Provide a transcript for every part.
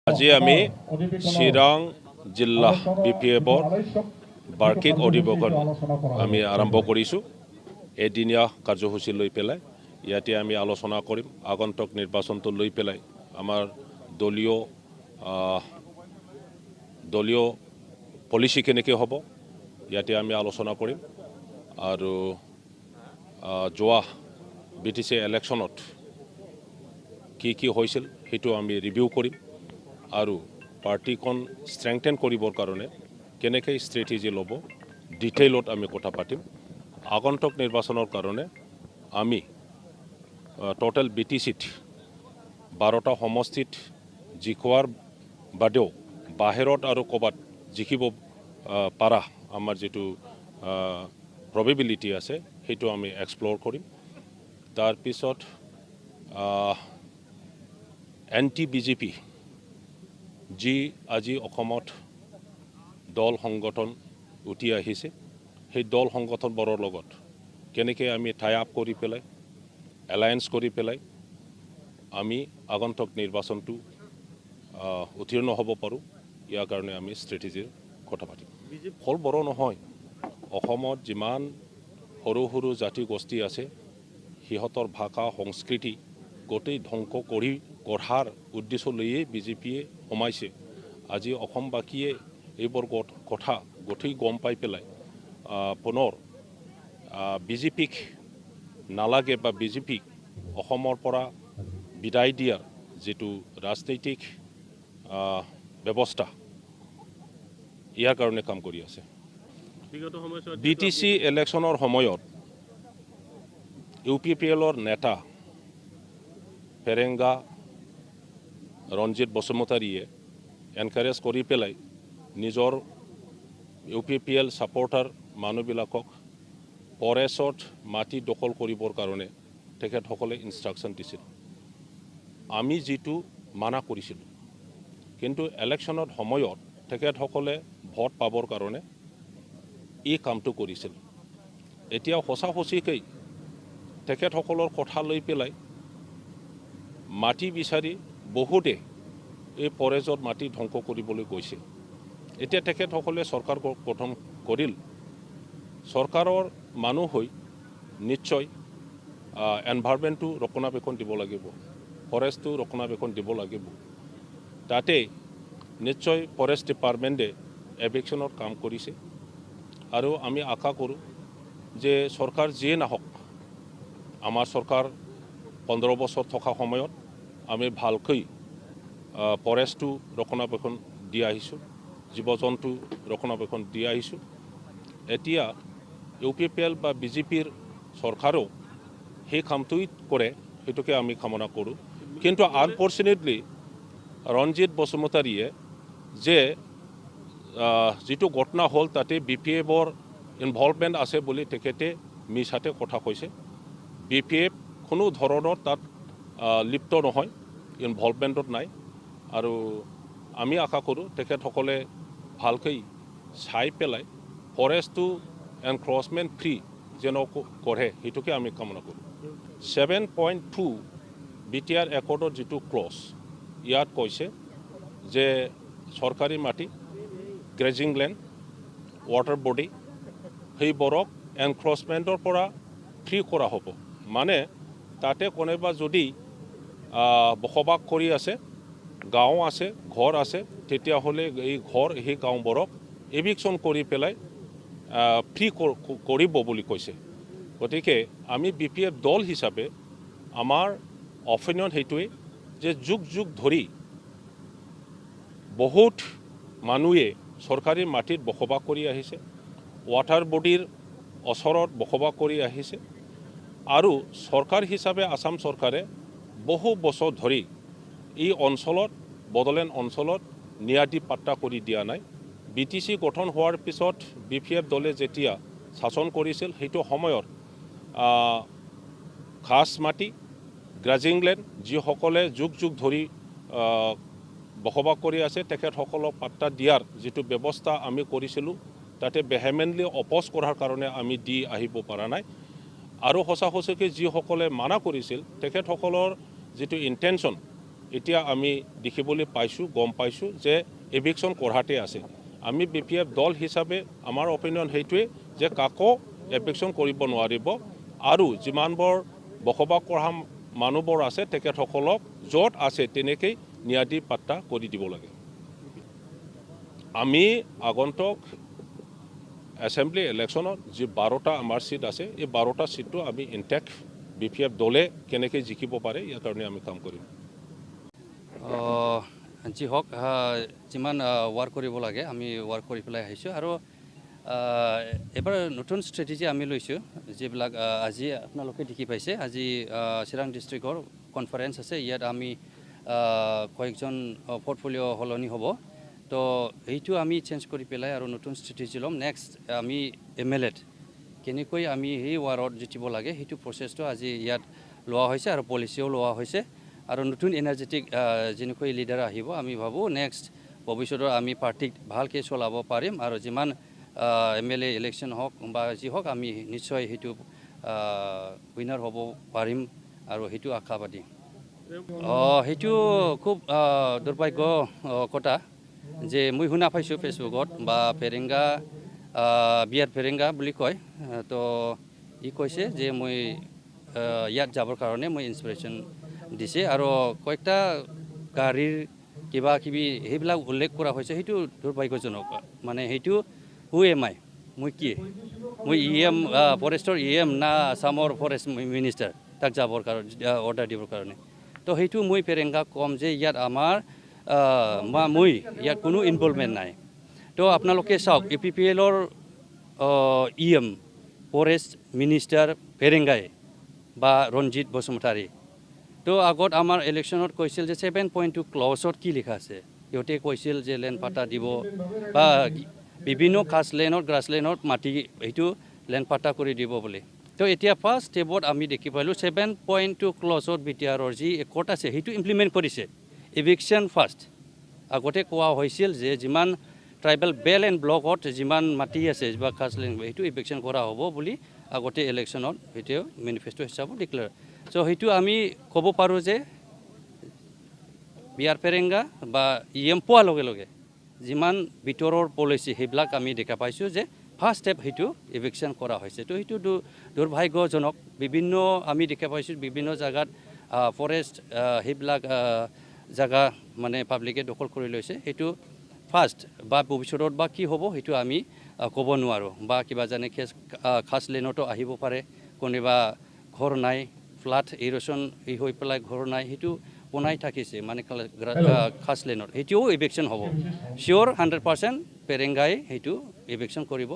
আজি আমি চিৰাং জিলা BPFৰ বাৰ্ষিক অধিৱেশন আমি আৰম্ভ কৰিছোঁ। এদিনীয়া কাৰ্যসূচী লৈ পেলাই ইয়াতে আমি আলোচনা কৰিম। আগন্তুক নিৰ্বাচনটো লৈ পেলাই আমাৰ দলীয় পলিচি কেনেকৈ হ'ব ইয়াতে আমি আলোচনা কৰিম। আৰু যোৱা BTC ইলেকশ্যনত কি হৈছিল সেইটো আমি ৰিভিউ কৰিম। আৰু পাৰ্টিখন ষ্ট্ৰেংথেন কৰিবৰ কাৰণে কেনেকৈ ষ্ট্ৰেটেজি ল'ব ডিটেইলত আমি কথা পাতিম। আগন্তুক নিৰ্বাচনৰ কাৰণে আমি টোটেল BTCত 12টা সমষ্টিত জিকোৱাৰ বাদেও বাহিৰত আৰু ক'ৰবাত জিকিব পাৰা আমাৰ যিটো প্ৰবেবিলিটি আছে সেইটো আমি এক্সপ্ল'ৰ কৰিম। তাৰপিছত anti-BJP যি আজি অসমত দল সংগঠন উঠি আহিছে সেই দল সংগঠনবোৰৰ লগত কেনেকৈ আমি টাই আপ কৰি পেলাই এলায়েন্স কৰি পেলাই আমি আগন্তুক নিৰ্বাচনটো উত্তীৰ্ণ হ'ব পাৰোঁ ইয়াৰ কাৰণে আমি ষ্ট্ৰেটেজিৰ কথা পাতিম। ফল বৰ নহয়, অসমত যিমান সৰু সৰু জাতি গোষ্ঠী আছে সিহঁতৰ ভাষা সংস্কৃতি গোটেই ধ্বংস গঢ়াৰ উদ্দেশ্য লৈয়ে BJPয়ে সোমাইছে। আজি অসমবাসীয়ে এইবোৰ কথা গোটেই গম পাই পেলাই পুনৰ BJPক নালাগে বা BJPক অসমৰ পৰা বিদায় দিয়াৰ যিটো ৰাজনৈতিক ব্যৱস্থা ইয়াৰ কাৰণে কাম কৰি আছে। BTC ইলেকশ্যনৰ সময়ত UPPLৰ নেতা ফেৰেংগা ৰঞ্জিত বসুমতাৰীয়ে এনকাৰেজ কৰি পেলাই নিজৰ UPPL ছাপৰ্টাৰ মানুহবিলাকক ফৰেষ্টত মাটি দখল কৰিবৰ কাৰণে তেখেতসকলে ইনষ্ট্ৰাকশ্যন দিছিল। আমি যিটো মানা কৰিছিলোঁ, কিন্তু ইলেকশ্যনৰ সময়ত তেখেতসকলে ভোট পাবৰ কাৰণে এই কামটো কৰিছিল। এতিয়া সঁচাকৈ তেখেতসকলৰ কথা লৈ পেলাই মাটি বিচাৰি বহুতে এই ফৰেষ্টত মাটি ধ্বংস কৰিবলৈ গৈছে। এতিয়া তেখেতসকলে চৰকাৰ গঠন কৰিল, চৰকাৰৰ মানুহ হৈ নিশ্চয় এনভাইৰনমেণ্টটো ৰক্ষণাবেক্ষণ দিব লাগিব, ফৰেষ্টটো ৰক্ষণাবেক্ষণ দিব লাগিব। তাতে নিশ্চয় ফৰেষ্ট ডিপাৰ্টমেণ্টে এভিকশ্যনৰ কাম কৰিছে। আৰু আমি আশা কৰোঁ যে চৰকাৰ যিয়ে নাহক, আমাৰ চৰকাৰ 15 বছৰ থকা সময়ত আমি ভালকৈ ফৰেষ্টটো ৰক্ষণাবেক্ষণ দি আহিছোঁ, জীৱ জন্তু ৰক্ষণাবেক্ষণ দি আহিছোঁ। এতিয়া UPPL বা BJPৰ চৰকাৰেও সেই কামটোই কৰে, সেইটোকে আমি কামনা কৰোঁ। কিন্তু আনফৰ্চুনেটলি ৰঞ্জিত বসুমতাৰীয়ে যে যিটো ঘটনা হ'ল তাতে BPFৰ ইনভলভমেণ্ট আছে বুলি তেখেতে মিছাতে কথা কৈছে। BPF কোনো ধৰণৰ তাত লিপ্ত নহয়, ইনভলভমেণ্টত নাই। আৰু আমি আশা কৰোঁ তেখেতসকলে ভালকৈ চাই পেলাই ফৰেষ্টটো এনক্ৰচমেণ্ট ফ্ৰী যেন কৰে, সেইটোকে আমি কামনা কৰোঁ। 7.2 BTR একৰ্ডৰ যিটো ক্লজ ইয়াত কৈছে যে চৰকাৰী মাটি, গ্ৰেজিং লেণ্ড, ৱাটাৰ বডি সেইবোৰক এনক্ৰচমেণ্টৰ পৰা ফ্ৰী কৰা হ'ব। মানে তাতে কোনোবা যদি বসবাস কৰি আছে, গাঁও আছে, ঘৰ আছে, তেতিয়াহ'লে এই ঘৰ সেই গাঁওবোৰক এভিকশ্যন কৰি পেলাই ফ্ৰী কৰিব বুলি কৈছে। গতিকে আমি BPF দল হিচাপে আমাৰ অপিনিয়ন সেইটোৱে যে যুগ ধৰি বহুত মানুহে চৰকাৰী মাটিত বসবাস কৰি আহিছে, ৱাটাৰ বডিৰ ওচৰত বসবাস কৰি আহিছে। আৰু চৰকাৰ হিচাপে আসাম চৰকাৰে বহু বছৰ ধৰি এই অঞ্চলত বড়োলেণ্ড অঞ্চলত ন্যায়াধি পাত্তা কৰি দিয়া নাই। BTC গঠন হোৱাৰ পিছত BPF দলে যেতিয়া শাসন কৰিছিল সেইটো সময়ত খাছ মাটি, গ্ৰাজিং লেণ্ড যিসকলে যুগ ধৰি বসবাস কৰি আছে তেখেতসকলক পাত্তা দিয়াৰ যিটো ব্যৱস্থা আমি কৰিছিলোঁ তাতে ভেহেমেণ্টলি অপ'জ কৰাৰ কাৰণে আমি দি আহিব পৰা নাই। আৰু সঁচাকৈ যিসকলে মানা কৰিছিল তেখেতসকলৰ যিটো ইণ্টেনশ্যন এতিয়া আমি দেখিবলৈ পাইছোঁ, গম পাইছোঁ যে এভিকশ্যন কৰাতে আছে। আমি BPF দল হিচাপে আমাৰ অপিনিয়ন সেইটোৱে যে কাকো এভিকশ্যন কৰিব নোৱাৰিব আৰু যিমানবোৰ বসবাস কৰা মানুহবোৰ আছে তেখেতসকলক য'ত আছে তেনেকৈ ন্যায়াধী পাত্তা কৰি দিব লাগে। আমি আগন্তুক এছেম্বলি ইলেকশ্যনত যি 12টা আমাৰ চিট আছে, এই 12টা চিটটো আমি ইনটেক্ট BPF দলে কেনেকৈ জিকিব পাৰে ইয়াৰ কাৰণে আমি কাম কৰিম। যি হওক যিমান ৱাৰ্ক কৰিব লাগে আমি ৱাৰ্ক কৰি পেলাই আহিছোঁ আৰু এবাৰ নতুন ষ্ট্ৰেটেজি আমি লৈছোঁ যিবিলাক আজি আপোনালোকে দেখি পাইছে। আজি চিৰাং ডিষ্ট্ৰিক্টৰ কনফাৰেঞ্চ আছে, ইয়াত আমি কয়েকজন পৰ্টফলিঅ' সলনি হ'ব। তো এইটো আমি চেঞ্জ কৰি পেলাই আৰু নতুন ষ্ট্ৰেটেজি ল'ম। নেক্সট আমি MLAত কেনেকৈ আমি সেই ৱাৰত জিকিব লাগে সেইটো প্ৰচেছটো আজি ইয়াত লোৱা হৈছে আৰু পলিচিও লোৱা হৈছে। আৰু নতুন এনাৰ্জেটিক যেনেকৈ লিডাৰ আহিব আমি ভাবোঁ নেক্সট ভৱিষ্যতৰ আমি পাৰ্টিক ভালকৈ চলাব পাৰিম আৰু যিমান MLA ইলেকশ্যন হওক বা যি হওক আমি নিশ্চয় সেইটো উইনাৰ হ'ব পাৰিম আৰু সেইটো আশাবাদী। সেইটো খুব দুৰ্ভাগ্য কথা যে মই শুনা পাইছোঁ ফেচবুকত বা ফেৰেংগা বিয়াৰ ফেৰেংগা বুলি কয়। তো ই কৈছে যে মই ইয়াত যাবৰ কাৰণে মই ইনস্পিৰেশ্যন দিছে আৰু কয়েকটা গাড়ীৰ কিবা কিবি সেইবিলাক উল্লেখ কৰা হৈছে। সেইটো দুৰ্ভাগ্যজনক। মানে সেইটো হু এম আই, মই কি মই ফৰেষ্টৰ না আসামৰ ফৰেষ্ট মিনিষ্টাৰ তাক যাবৰ কাৰণে অৰ্ডাৰ দিবৰ কাৰণে। তো সেইটো মই ফেৰেংগাক ক'ম যে ইয়াত আমাৰ মই ইয়াত কোনো ইনভলভমেণ্ট নাই। তো আপোনালোকে চাওক APPLৰ ফৰেষ্ট মিনিষ্টাৰ ফেৰেংগাই বা ৰঞ্জিত বসুমতাৰী। তো আগত আমাৰ ইলেকশ্যনত কৈছিল যে 7.2 ক্লজত কি লিখা আছে। সিহঁতে কৈছিল যে লেণ্ড পাট্টা দিব বা বিভিন্ন কাছলেণ্ডত গ্ৰাছলেণ্ডত মাটি সেইটো লেণ্ড পাট্টা কৰি দিব বুলি। তো এতিয়া ফাৰ্ষ্ট ষ্টেপত আমি দেখি পালোঁ 7.2 ক্লজত BTRৰ যি একৰ্ড আছে সেইটো ইমপ্লিমেণ্ট কৰিছে। Eviction first. আগতে কোৱা হৈছিল যে যিমান ট্ৰাইবেল বেল এণ্ড ব্লকত যিমান মাটি আছে বা কাছলেণ্ড সেইটো এভিকশ্যন কৰা হ'ব বুলি আগতে ইলেকশ্যনত সেইটো মেনিফেষ্টো হিচাপত ডিক্লেয়াৰ। চ' সেইটো আমি ক'ব পাৰোঁ যে বিয়াৰ ফেৰেংগা বা পোৱাৰ লগে লগে যিমান ভিতৰৰ পলিচি সেইবিলাক আমি দেখা পাইছোঁ যে ফাৰ্ষ্ট ষ্টেপ সেইটো এভিকশ্যন কৰা হৈছে। তো সেইটো দুৰ্ভাগ্যজনক। বিভিন্ন আমি দেখা পাইছোঁ বিভিন্ন জেগাত ফৰেষ্ট সেইবিলাক জেগা মানে পাব্লিকে দখল কৰি লৈছে। সেইটো ফাৰ্ষ্ট বা ভৱিষ্যতত বা কি হ'ব সেইটো আমি ক'ব নোৱাৰোঁ। বা কিবা জানে খাছ লেনতো আহিব পাৰে, কোনোবা ঘৰ নাই, ফ্লাড ইৰ'শ্যন হৈ পেলাই ঘৰ নাই, সেইটো বনাই থাকিছে মানে খাছ লেনত, সেইটোও এভিকশ্যন হ'ব। চিয়'ৰ 100% ফেৰেংগাই সেইটো এভিকশ্যন কৰিব।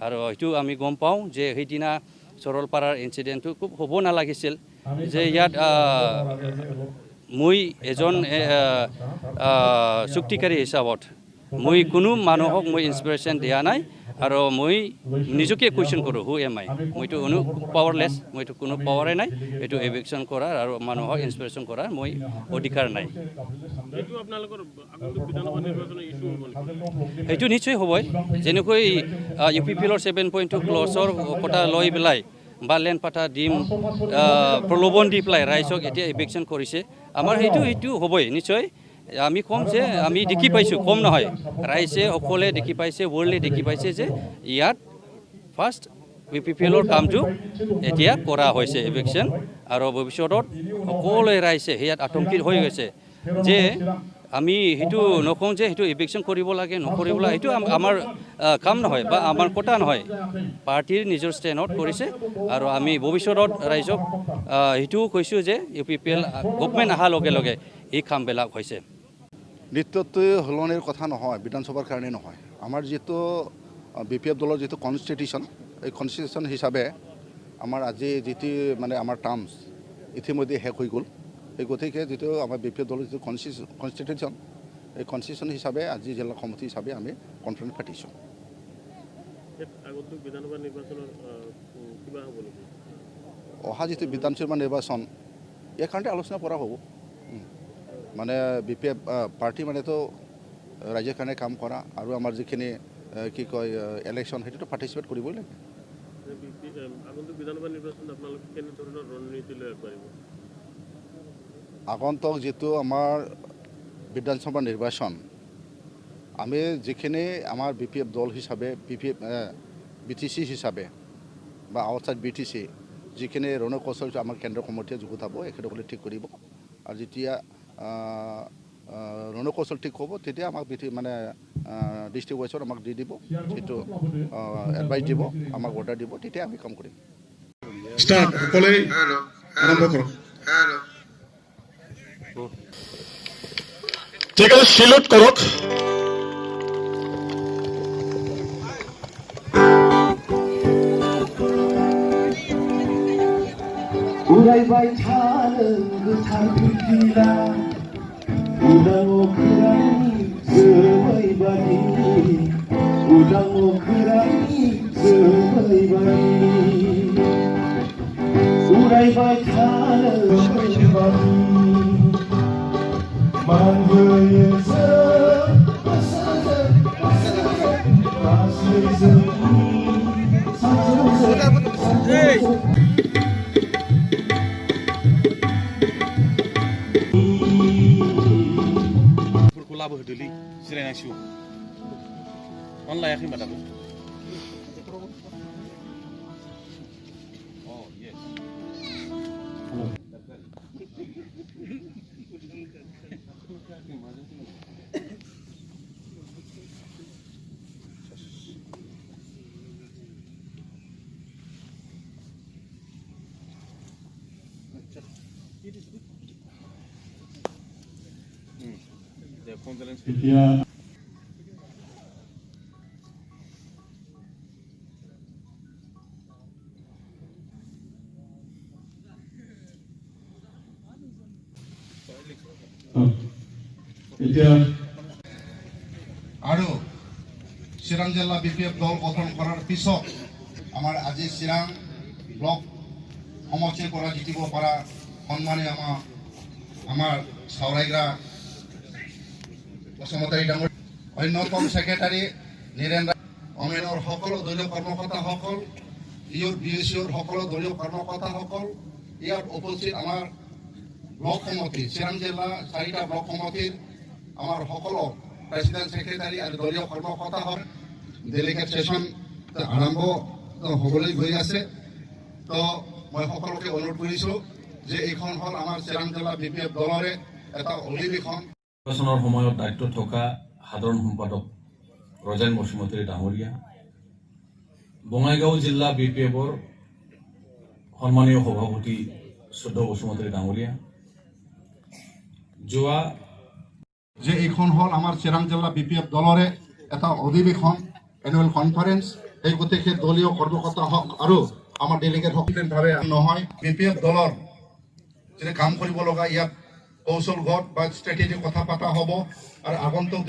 আৰু সেইটো আমি গম পাওঁ যে সেইদিনা চৰলপাৰাৰ ইনচিডেণ্টটো খুব হ'ব নালাগিছিল। যে ইয়াত মই এজন চুক্তিকাৰী হিচাপত মই কোনো মানুহক মই ইনস্পিৰেশ্যন দিয়া নাই আৰু মই নিজকে কুৱেশ্যন কৰোঁ হু এম আই। মইতো পাৱাৰলেছ, মইতো কোনো পাৱাৰে নাই এইটো এভিকশ্যন কৰাৰ আৰু মানুহক ইনস্পিৰেশ্যন কৰাৰ মই অধিকাৰ নাই। সেইটো নিশ্চয় হ'বই। যেনেকৈ UPPLৰ 7.2 ক্লজৰ কথা লৈ পেলাই বা লেণ্ড পাট্টা দিম প্ৰলোভন দি পেলাই ৰাইজক এতিয়া এভিকশ্যন কৰিছে। আমাৰ সেইটো হ'বই নিশ্চয়। আমি ক'ম যে আমি দেখি পাইছোঁ, কম নহয়, ৰাইজে সকলোৱে দেখি পাইছে, ৱৰ্ল্ডে দেখি পাইছে যে ইয়াত ফাৰ্ষ্ট UPPLৰ কামটো এতিয়া কৰা হৈছে এভিকশ্যন। আৰু ভৱিষ্যতত সকলোৱে ৰাইজে ইয়াত আতংকিত হৈ গৈছে যে আমি সেইটো নকওঁ যে সেইটো এভিকশ্যন কৰিব লাগে নকৰিব লাগে, সেইটো আমাৰ কাম নহয় বা আমাৰ কথা নহয়। পাৰ্টীৰ নিজৰ ষ্টেণ্ডত কৰিছে আৰু আমি ভৱিষ্যতত ৰাইজক সেইটোও কৈছোঁ যে UPPL গভৰ্ণমেণ্ট অহাৰ লগে লগে এই কামবিলাক হৈছে। নৃত্যটো সলনিৰ কথা নহয়, বিধানসভাৰ কাৰণে নহয়। আমাৰ যিটো BPF দলৰ যিটো কনষ্টিটিউশ্যন, এই কনষ্টিটিউশ্যন হিচাপে আমাৰ আজি যিটো মানে আমাৰ টাৰ্মছ ইতিমধ্যে শেষ হৈ গ'ল। সেই গতিকে যিটো আমাৰ BPF দলৰ যিটো কনষ্টিটিউশ্যন, এই কনষ্টিটিউশ্যন হিচাপে আজি জিলা সমিতি হিচাপে আমি কনফাৰেঞ্চ পাতিছোঁ। অহা যিটো বিধানসভা নিৰ্বাচন ইয়াৰ কাৰণে আলোচনা কৰা হ'ব। মানে BPF পাৰ্টি মানেতো ৰাইজৰ কাৰণে কাম কৰা আৰু আমাৰ যিখিনি কি কয় ইলেকশ্যন সেইটোতো পাৰ্টিচিপেট কৰিবই লাগে। আগন্তুক যেটো আমাৰ বিধানসভা নিৰ্বাচন আমি যিখিনি আমাৰ BPF দল হিচাপে BTC হিচাপে বা আউটসাইড BTC যিখিনি ৰণকৌশল আমাৰ কেন্দ্ৰীয় কমিটিয়ে যুগুতাব এখেতসকলে ঠিক কৰিব আৰু যেতিয়া ৰণকৌশল ঠিক হ'ব তেতিয়া আমাক মানে ডিষ্ট্ৰিক্ট ৱাইজত আমাক দি দিব যিটো এডভাইচ দিব আমাক অৰ্ডাৰ দিব তেতিয়া আমি কাম কৰিম স্টার্ট সকলেই আরম্ভ করো ঠিক আছে সিলুট করক 우라이바이 타는 그탄 불길라 우당오 그라니 스머이바니 우당오 그라니 스머이바니 우라이바이 타는 스머이바니 만거에서 फोरखौ लाबोहोदोलै जिरायनांसिगौ मानो लायाखै होनबा दाबो এতিয়া আৰু চিৰাং জিলা BPF দল গঠন কৰাৰ পিছত আমাৰ আজি চিৰাং ব্লক সমষ্টিৰ পৰা জিকিব পৰা সন্মানীয় আমাৰ চাওৰাইগ্ৰা বসুমতাৰী ডাঙৰ অন্যতম সেক্ৰেটাৰী নীৰেন্দ্ৰ অমেনৰ সকলো দলীয় কৰ্মকৰ্তাসকল ইউৰ BSCৰ সকলো দলীয় কৰ্মকৰ্তাসকল ইয়াত উপস্থিত আমাৰ ব্লক সমিতি চিৰাং জিলা 4টা ব্লক সমিতিৰ আমাৰ সকলো প্ৰেচিডেণ্ট সেক্ৰেটাৰী আৰু দলীয় কৰ্মকৰ্তাসকল ডেলিগেট সেশ্যন আৰম্ভ হ'বলৈ গৈ আছে তো মই সকলোকে অনুৰোধ কৰিছোঁ যে এইখন হ'ল আমাৰ চিৰাং জিলা BPF দলৰে এটা অধিৱেশন নিৰ্বাচনৰ সময়ত দায়িত্ব থকা সাধাৰণ সম্পাদক ৰজেন বসুমতাৰী ডাঙৰীয়া বঙাইগাঁও জিলা BPFৰ সন্মানীয় সভাপতি চৌধ বসুমতাৰী ডাঙৰীয়া যোৱা যে এইখন হ'ল আমাৰ চিৰাং জিলা BPF দলৰে এটা অধিৱেশন এনুৱেল কনফাৰেন্স এই গোটেই দলীয় কৰ্মকৰ্তা হওক আৰু আমাৰ ডেলিগেট ভাৱে নহয় BPF দলৰ যে কাম কৰিব লগা ইয়াত কৌশলগত বা ষ্ট্ৰেটেজি কথা পতা হ'ব আৰু আগন্তুক